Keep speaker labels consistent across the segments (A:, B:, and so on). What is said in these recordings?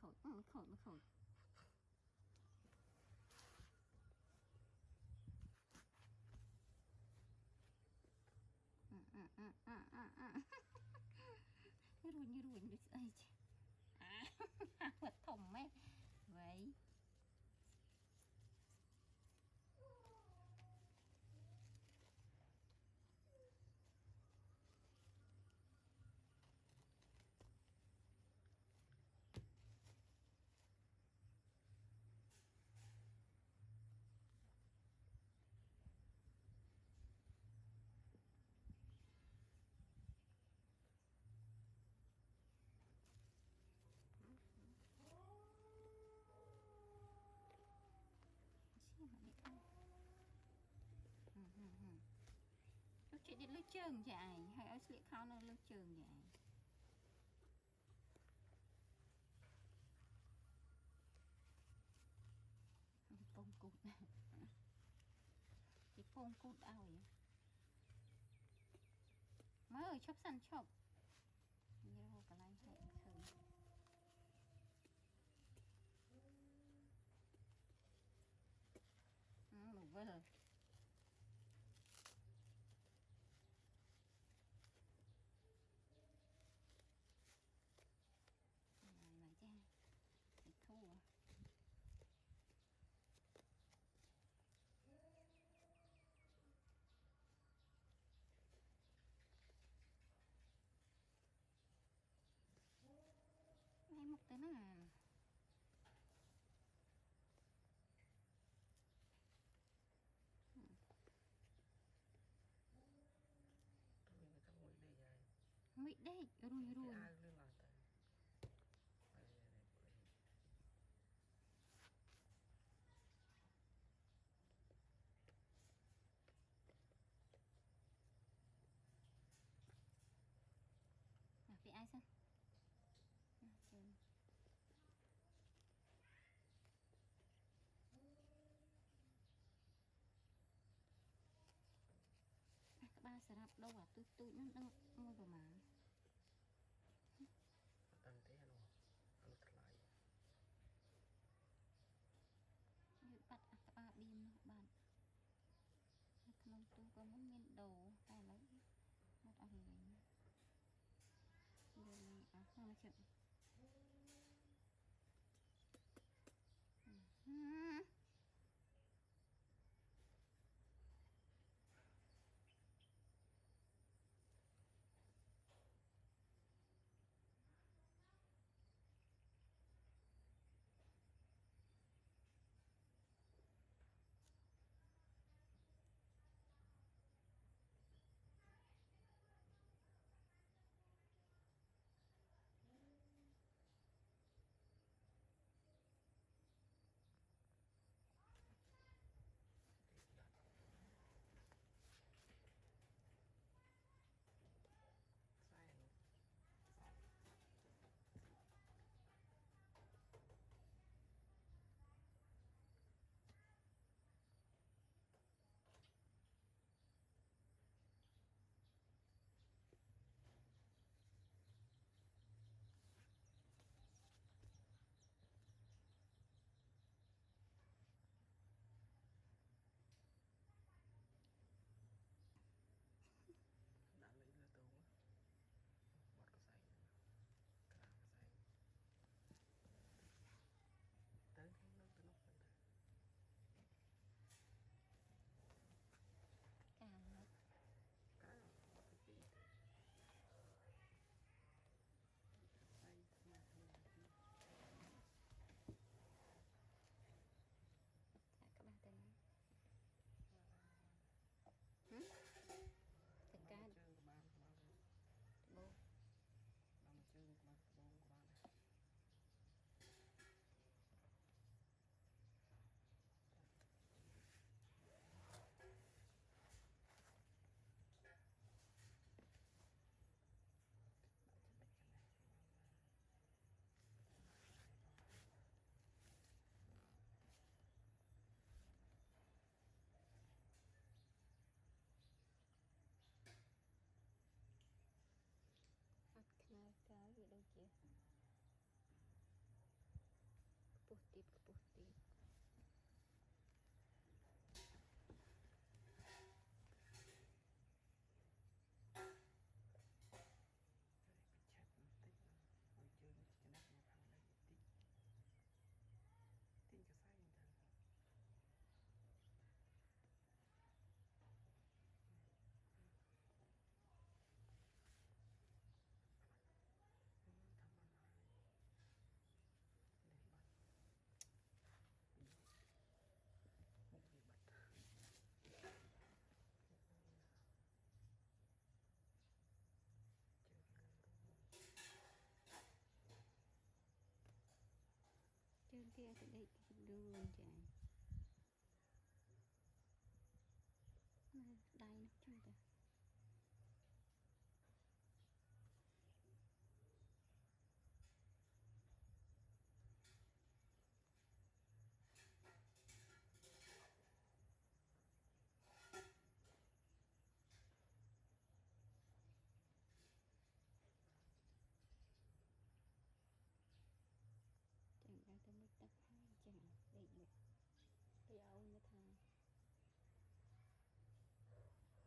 A: khổ khổ khổ khổ như ruồi được ai chứ vật thùng ấy vậy lúc chị đi lướt trường dài hay ở slick khao nó lướt trường dài phong cụt chị phong cụt ao vậy mới ở chốc săn chốc như hồ cả lại hay thử đủ vờ này cha thì thua hay một tới nó à Mỹ đây rồi vì ai sao các ba sẽ đạp đâu à tôi nó đang mua vào mà
B: tăng thế nó thật lại
A: bắt các ba bìm nó bạn không tôi có muốn miên đồ tay lấy một ở rồi không chịu kia từ đây đường chạy đai nó chung ta chẳng ra tôi mới tập hai chẳng để được cái áo như thà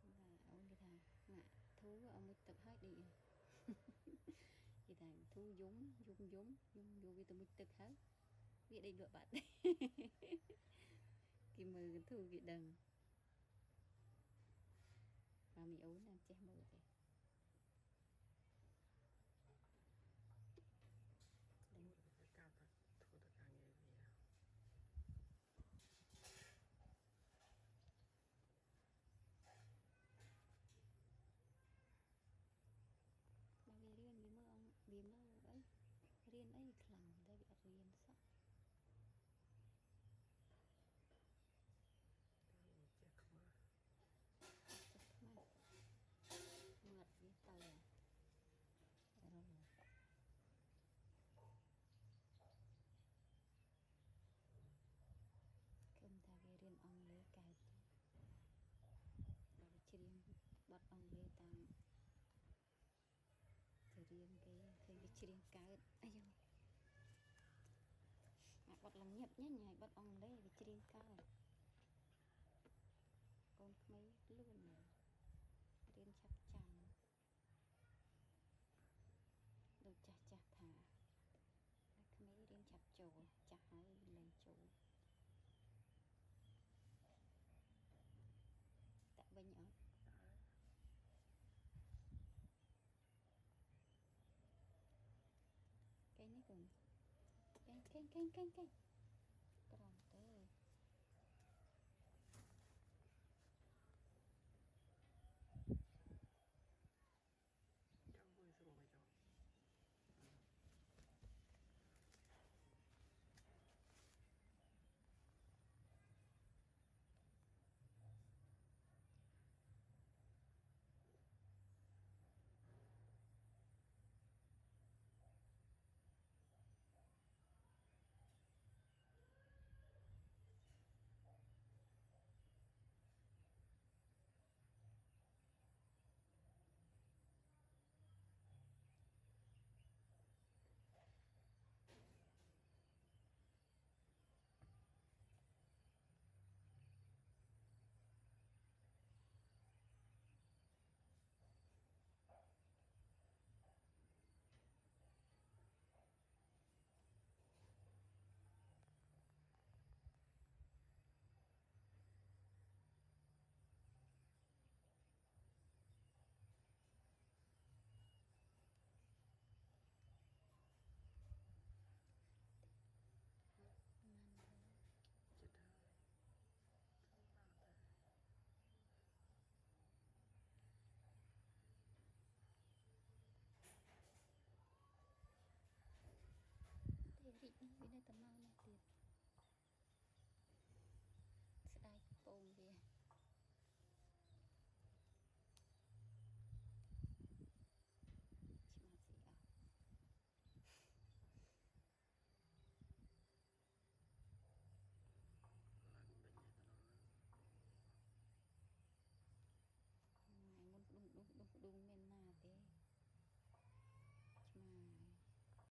A: là áo như thà mà thú ông mới tập hai đi thì thằng thu dung vì tôi mới tập hết vì đây lựa bạn cái mờ thu vị đằng và mình ấu làm che mờ thế
B: Thua được cái cao thật, thua được cả nghề gì à?
A: mà vì riêng vì mơ ông vì mơ ấy riêng ấy khẳng đây bị riêng sắc
B: Đi check mà.
A: chắc mà ngật với tàu rồi không ta về riêng ông lấy cái rồi chỉ riêng bắt ông về tam thì riêng cái chỉ riêng cái ai dồi mà bắt làm nhịp nhé nhảy bắt ông lấy cái chỉ riêng cái con mấy luôn này riêng chập chằm đồ chà chà thả mấy riêng chập chỗ chả hai lần chỗ tại bên nhỏ
B: Đấy.
A: cái này còn cái